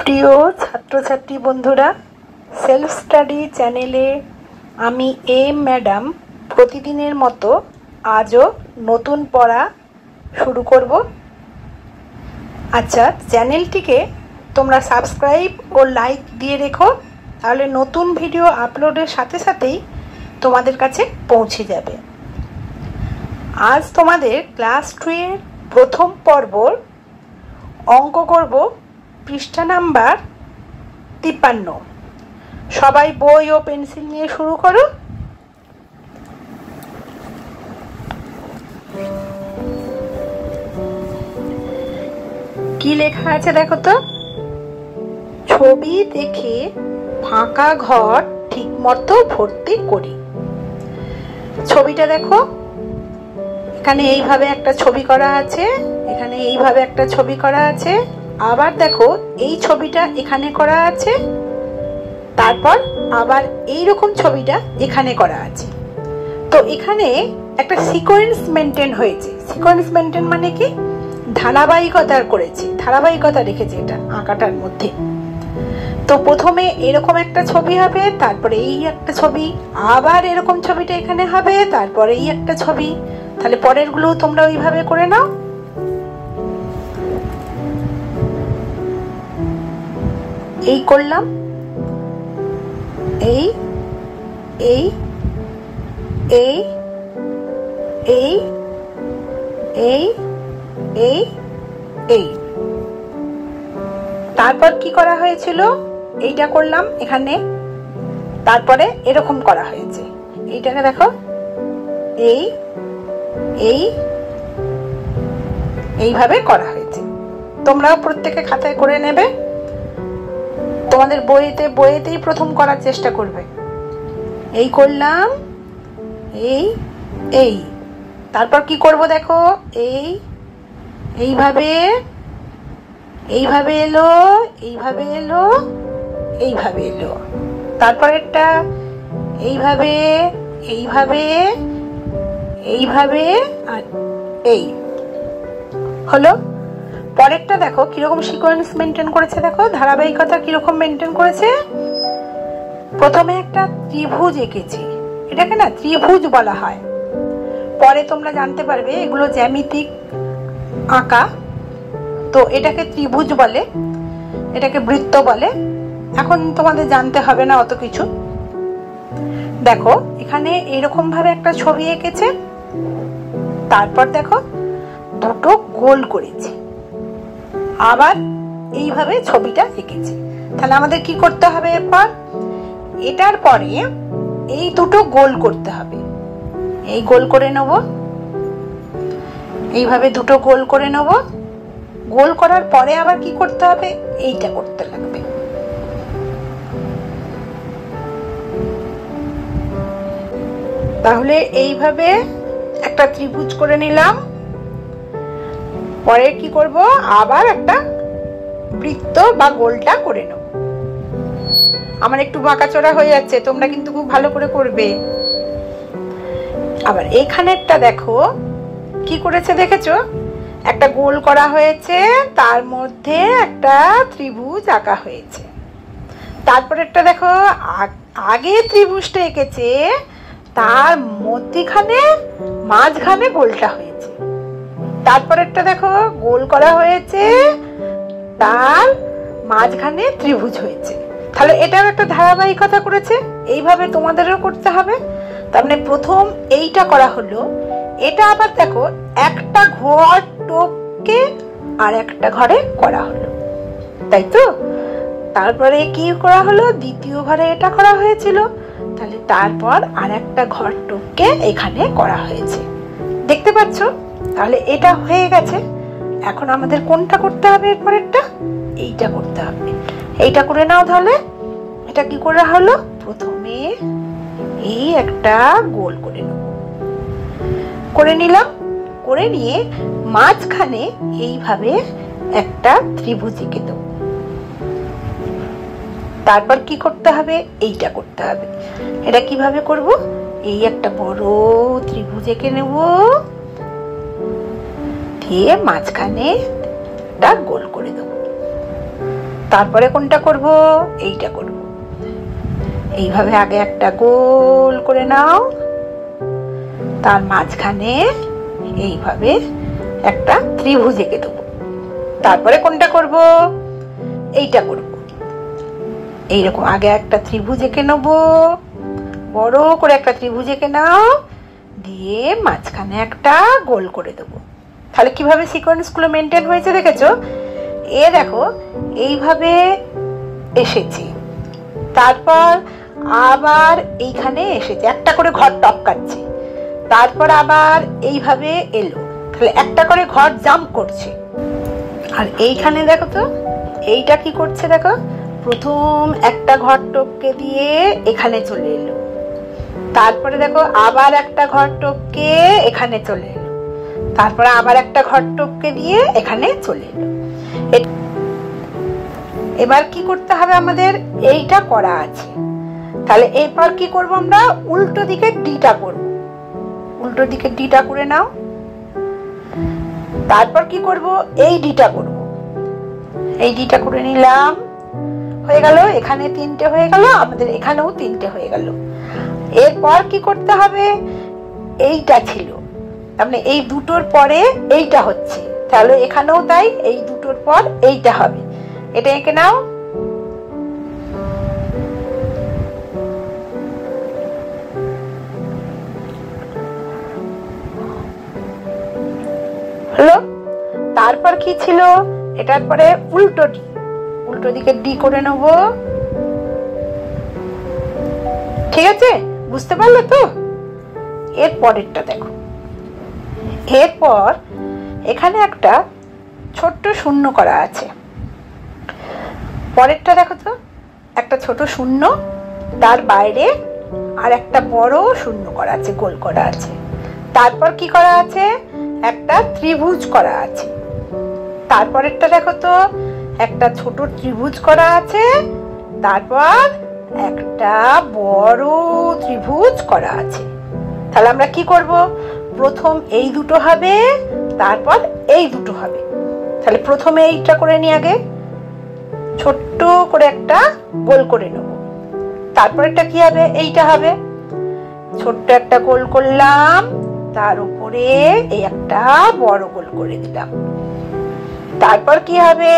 প্রিয় ছাত্রছাত্রী বন্ধুরা, সেলফ স্টাডি চ্যানেলে আমি ম্যাডাম প্রতিদিনের মতো আজও নতুন পড়া শুরু করব। আচ্ছা, চ্যানেলটিকে তোমরা সাবস্ক্রাইব ও লাইক দিয়ে রেখো, তাহলে নতুন ভিডিও আপলোডের সাথে সাথেই তোমাদের কাছে পৌঁছে যাবে। আজ তোমাদের ক্লাস 2 এর প্রথম পর্বর অঙ্ক করব পৃষ্ঠা নাম্বার 53। সবাই বই ও পেন্সিল নিয়ে শুরু করো। কি লেখা আছে দেখো তো? ছবি দেখে ফাঁকা ঘর ঠিকমতো ভর্তি করি। ছবিটা দেখো, এখানে এইভাবে একটা ছবি করা আছে, এখানে এইভাবে একটা ছবি করা আছে, আবার দেখো এই ছবিটা এখানে করা আছে, তারপর আবার এই রকম ছবিটা এখানে করা আছে। তো এখানে একটা সিকোয়েন্স মেনটেন হয়েছে। সিকোয়েন্স মেনটেন মানে কি? ধারাবাহিকতা করেছে, ধারাবাহিকতা রেখেছে এটা আঁকাটার মধ্যে। তো প্রথমে এরকম একটা ছবি হবে, তারপরে এই একটা ছবি, আবার এরকম ছবিটা এখানে হবে, তারপরে এই একটা ছবি। তাহলে পরের গুলো তোমরা ওইভাবে করে নাও। এই করলাম, এই এই এই এই এই এই এই। তারপর কি করা হয়েছিল? এইটা করলাম এখানে, তারপরে এরকম করা হয়েছে। এইটাকে দেখো, এই এই এইভাবে করা হয়েছে। তোমরাও প্রত্যেকে খাতায় করে নেবে, তোমাদের বইয়েতেই প্রথম করার চেষ্টা করবে। এই করলাম, এই এই। তারপর কি করব দেখো, এই এইভাবে এইভাবে এলো, এইভাবে এলো, এইভাবে এলো। তারপর একটা এইভাবে এইভাবে এইভাবে, আর এই হলো। পরেরটা দেখো কিরকম সিকোয়েন্স মেনটেন করেছে, দেখো ধারাবাহিকতা কিরকম মেনটেন করেছে। প্রথমে একটা ত্রিভুজ এঁকেছি, এটাকে না ত্রিভুজ বলা হয়। পরে তোমরা জানতে পারবে এগুলো জ্যামিতিক আঁকা, তো এটাকে ত্রিভুজ বলে, এটাকে বৃত্ত বলে। এখন তোমাদের জানতে হবে না অত কিছু। দেখো এখানে এরকম ভাবে একটা ছবি এঁকেছে, তারপর দেখো দুটো গোল করেছে, আবার এইভাবে ছবিটা এঁকেছে। তাহলে আমাদের কি করতে হবে? এরপর এটার পরে এই দুটো গোল করতে হবে। এই গোল করে নেব, এইভাবে দুটো গোল করে নেব। গোল করার পরে আবার কি করতে হবে? এইটা করতে লাগবে। তাহলে এইভাবে একটা ত্রিভুজ করে নিলাম। পরে কি করব? আবার একটা বৃত্ত বা গোলটা করে নেব। আমার একটু বাঁকাচোরা হয়ে যাচ্ছে, তোমরা কিন্তু খুব ভালো করে করবে। আবার এইখানেরটা দেখো কি করেছে দেখেছো? একটা গোল করা হয়েছে, তার মধ্যে একটা ত্রিভুজ আঁকা হয়েছে। তারপরেরটা দেখো, আগে ত্রিভুজটা এঁকেছে, তার মধ্যখানে মাঝখানে গোলটা হয়েছে। তারপরেরটা দেখো, গোল করা হয়েছে, তার মাঝখানে ত্রিভুজ হয়েছে। তাহলে এটার একটা ধারাবাহিকতা করেছে। এইভাবে তোমাদেরও করতে হবে। তার মানে প্রথম এইটা করা হলো, এটা আবার দেখো একটা ঘর টপকে আর একটা ঘরে করা হলো, তাই তো? তারপরে কি করা হলো? দ্বিতীয় ঘরে এটা করা হয়েছিল, তাহলে তারপর আর একটা ঘর টপকে এখানে করা হয়েছে। দেখতে পাচ্ছ? তাহলে এটা হয়ে গেছে। এখন আমাদের কোনটা করতে হবে? এরপরেরটা এইটা করতে হবে। এইটা করে নাও। তাহলে এটা কি করা হলো? প্রথমে এই একটা গোল করে নেব, করে নিলাম। করে নিয়ে মাঝখানে এইভাবে একটা ত্রিভুজ এঁকে দেব। তারপর কি করতে হবে? এইটা করতে হবে। এটা কিভাবে করব? এই একটা বড় ত্রিভুজ এঁকে নেব, দিয়ে মাঝখানে একটা গোল করে দেব। তারপরে কোনটা করব? এইটা করব। এইভাবে আগে একটা গোল করে নাও, তার মাঝখানে এইভাবে একটা ত্রিভুজ এঁকে দেবো। তারপরে কোনটা করব? এইটা করব। এইরকম আগে একটা ত্রিভুজ এঁকে নেব, বড় করে একটা ত্রিভুজ এঁকে নাও, দিয়ে মাঝখানে একটা গোল করে দেবো। তাহলে কিভাবে সিকোয়েন্সগুলো মেনটেন হয়েছে দেখেছো? দেখো এইভাবে এসেছি, তারপর আবার এইখানে এসেছে, একটা করে ঘর টপকাচ্ছে, তারপর আবার এইভাবে এলো, তাহলে একটা করে ঘর জাম্প করছে। আর এইখানে দেখো তো এইটা কি করছে, দেখো প্রথম একটা ঘর টপকে দিয়ে এখানে চলে এলো, তারপরে দেখো আবার একটা ঘর টপকে এখানে চলে এলো, তারপরে আবার একটা ঘর টপকে দিয়ে এখানে চলে এলো। এবার কি করতে হবে আমাদের? এইটা করা আছে, তাহলে এরপর কি করব? আমরা উল্টো দিকে ডিটা করব। উল্টো দিকে ডিটা করে নাও, তারপর কি করব? এই ডিটা করব। এই ডিটা করে নিলাম, হয়ে গেল। এখানে তিনটে হয়ে গেল, আমাদের এখানেও তিনটে হয়ে গেল। এরপর কি করতে হবে? এইটা ছিল, তার মানে এই দুটোর পরে এইটা হচ্ছে, তাহলে এখানেও তাই, এই দুটোর পর এইটা হবে। এটা এঁকে নাও। হলো। তারপর কি ছিল? এটার পরে উল্টো ডি, উল্টো দিকে ডি করে নেব। ঠিক আছে, বুঝতে পারলে তো? এর পরেরটা দেখো, এরপর এখানে একটা ছোট্ট শূন্য করা আছে। পরেরটা দেখো তো, একটা ছোট শূন্য, তার বাইরে আর একটা বড় শূন্য করা আছে, গোল করা আছে। তারপর কি করা আছে? একটা ত্রিভুজ করা আছে। তারপরেরটা দেখো তো, একটা ছোট ত্রিভুজ করা আছে, তারপর একটা বড় ত্রিভুজ করা আছে। তাহলে আমরা কি করব? প্রথম এই দুটো হবে, তারপর এই দুটো হবে। তাহলে প্রথমে এইটা করে নি, আগে ছোট্ট করে একটা গোল করে নেব। তারপর এটা কি হবে? এইটা হবে, ছোট্ট একটা গোল করলাম, তার উপরে এই একটা বড় গোল করে দিলাম। তারপর কি হবে?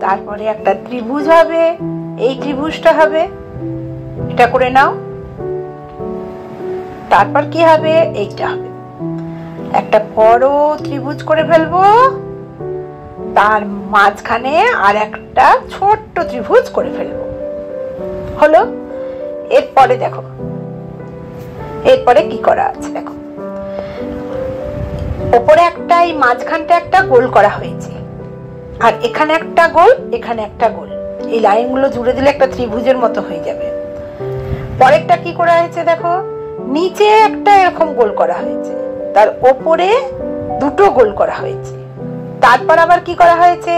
তারপরে একটা ত্রিভুজ হবে, এই ত্রিভুজটা হবে, এটা করে নাও। তারপর কি হবে? এইটা হবে, একটা বড় ত্রিভুজ করে ফেলবো, তার মাঝখানে আর একটা ছোট্ট ত্রিভুজ করে ফেলবো। হলো। এরপরে দেখো, এরপরে কি করা আছে দেখো, ওপরে একটা, এই মাঝখানটা একটা গোল করা হয়েছে, আর এখানে একটা গোল, এখানে একটা গোল, এই লাইনগুলো জুড়ে দিলে একটা ত্রিভুজের মতো হয়ে যাবে। পরেরটা কি করা হয়েছে দেখো, নিচে একটা এরকম গোল করা হয়েছে, তার ওপরে দুটো গোল করা হয়েছে। তারপর আবার কি করা হয়েছে?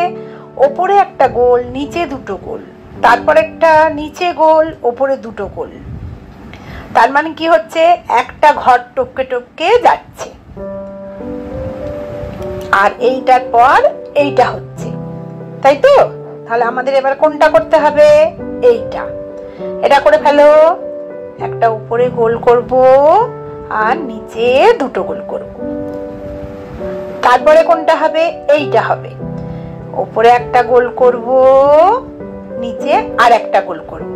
ওপরে একটা গোল, নিচে দুটো গোল, তারপর একটা নিচে গোল, ওপরে দুটো গোল। তার মানে কি হচ্ছে? একটা ঘর টপকে টপকে যাচ্ছে, আর এইটার পর এইটা হচ্ছে, তাই তো? তাহলে আমাদের এবার কোনটা করতে হবে? এইটা। এটা করে ফেলো, একটা উপরে গোল করব আর নিচে দুটো গোল করব। তারপরে কোনটা হবে? এইটা হবে, উপরে একটা গোল করব, নিচে আর একটা গোল করব।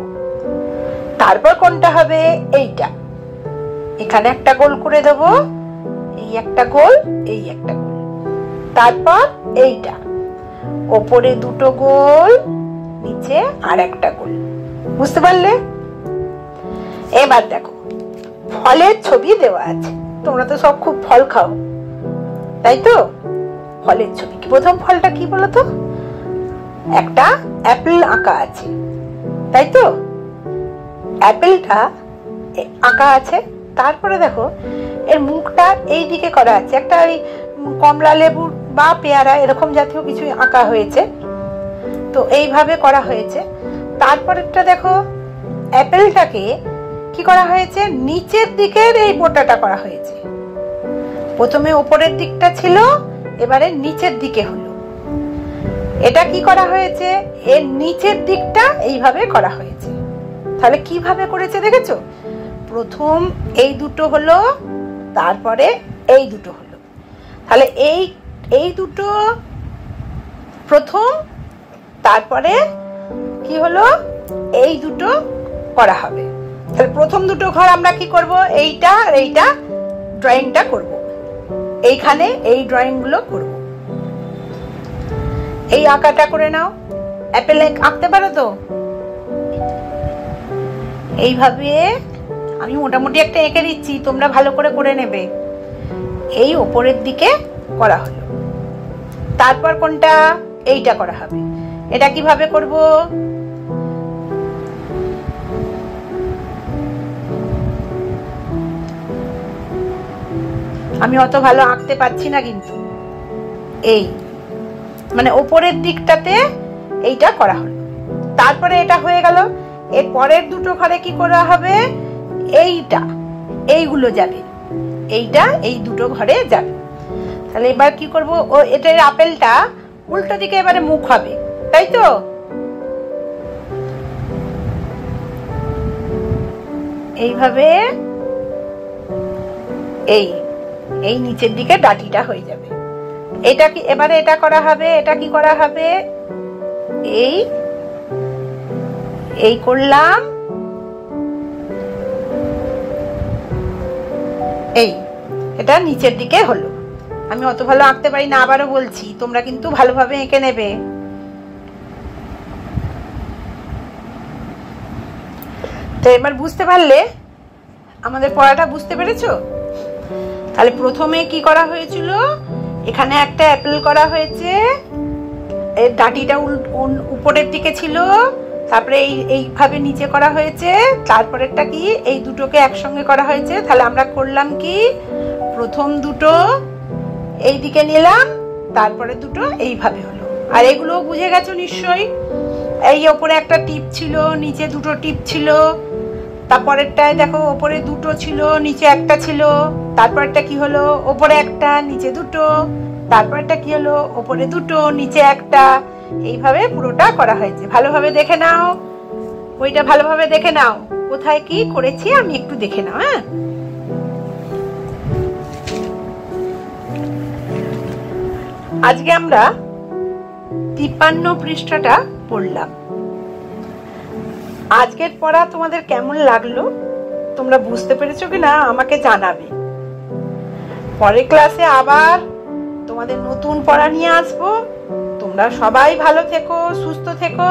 তারপর কোনটা হবে? এইটা, এখানে একটা গোল করে দেব, এই একটা গোল, এই একটা গোল। তারপর এইটা, ওপরে দুটো গোল, নিচে আর একটা গোল। বুঝতে পারলে? এবার দেখো, ফলের ছবি দেওয়া আছে, তোমরা তো সব খুব ফল খাও, তাই তো? ফলের ছবি, প্রথম ফলটা কি বলো তো? একটা অ্যাপেল আঁকা আছে, তাই তো? অ্যাপেলটা আঁকা আছে, তারপরে দেখো এর মুখটা এই দিকে করা আছে, একটা ওই কমলা লেবু বা পেয়ারা এরকম জাতীয় কিছু আঁকা হয়েছে, তো এইভাবে করা হয়েছে। তারপরেরটা দেখো, অ্যাপেলটাকে কি করা হয়েছে? নিচের দিকের এই বোটাটা করা হয়েছে, প্রথমে উপরের দিকটা ছিল, এবারে নিচের দিকে হলো। এটা কি করা হয়েছে, এর নিচের দিকটা এইভাবে করা হয়েছে। তাহলে কিভাবে করেছে দেখেছো? প্রথম এই দুটো হলো, তারপরে এই দুটো হলো। তাহলে এই দুটো প্রথম, তারপরে কি হলো, এই দুটো করা হবে। তাহলে প্রথম দুটো ঘর আমরা কি করব, এইটা আর এইটা ড্রয়িংটা করব, এইখানে এই ড্রয়িং গুলো করব। এই আঁকাটা করে নাও। অ্যাপেল আঁকতে পারো তো? এইভাবে আমি মোটামুটি একটা এঁকে দিচ্ছি, তোমরা ভালো করে করে নেবে। এই ওপরের দিকে করা হলো, তারপর কোনটা, এইটা করা হবে। এটা কিভাবে করব, আমি অত ভালো আঁকতে পারছি না, কিন্তু এই মানে ওপরের দিকটাতে এইটা করা হলো। তারপরে এটা হয়ে গেল। এর পরের দুটো ঘরে কি করা হবে, এইটা এইগুলো যাবে, এইটা এই দুটো ঘরে যাবে। তাহলে এবার কি করব, ও এটার আপেলটা উল্টো দিকে এবারে মুখ হবে, তাই তো? এইভাবে এই নিচের দিকে ডাটিটা হয়ে যাবে। এটা কি এবারে এটা করা হবে, এটা কি করা হবে, এই করলাম, এটা নিচের দিকে হলো। আমি অত ভালো আঁকতে পারি না, আবারও বলছি, তোমরা কিন্তু ভালোভাবে এঁকে নেবে। তো এবার বুঝতে পারলে, আমাদের পড়াটা বুঝতে পেরেছো? তাহলে প্রথমে কি করা হয়েছিল, এখানে একটা অ্যাপেল করা হয়েছে, এর ডাটিটা উপরের দিকে ছিল, তারপরে এইভাবে নিচে করা হয়েছে, তারপরেরটা কি, এই দুটোকে একসঙ্গে করা হয়েছে। তাহলে আমরা করলাম কি, প্রথম দুটো এই দিকে নিলাম, তারপরে দুটো এইভাবে হলো। আর এগুলো বুঝে গেছো নিশ্চয়ই। এই ওপরে একটা টিপ ছিল, নিচে দুটো টিপ ছিল, তারপরেরটায় দেখো ওপরে দুটো ছিল, নিচে একটা ছিল, তারপরটা কি হলো, ওপরে একটা নিচে দুটো, তারপরটা কি হলো, ওপরে দুটো নিচে একটা। এইভাবে পুরোটা করা হয়েছে। ভালোভাবে দেখে নাও, ওইটা ভালোভাবে দেখে নাও, কোথায় কি করেছি আমি একটু দেখে নাও। হ্যাঁ, আজকে আমরা 53 পৃষ্ঠাটা পড়লাম। আজকের পড়া তোমাদের কেমন লাগলো, তোমরা বুঝতে পেরেছো কিনা আমাকে জানাবে। পরের ক্লাসে আবার তোমাদের নতুন পড়া নিয়ে আসবো। তোমরা সবাই ভালো থেকো, সুস্থ থেকো।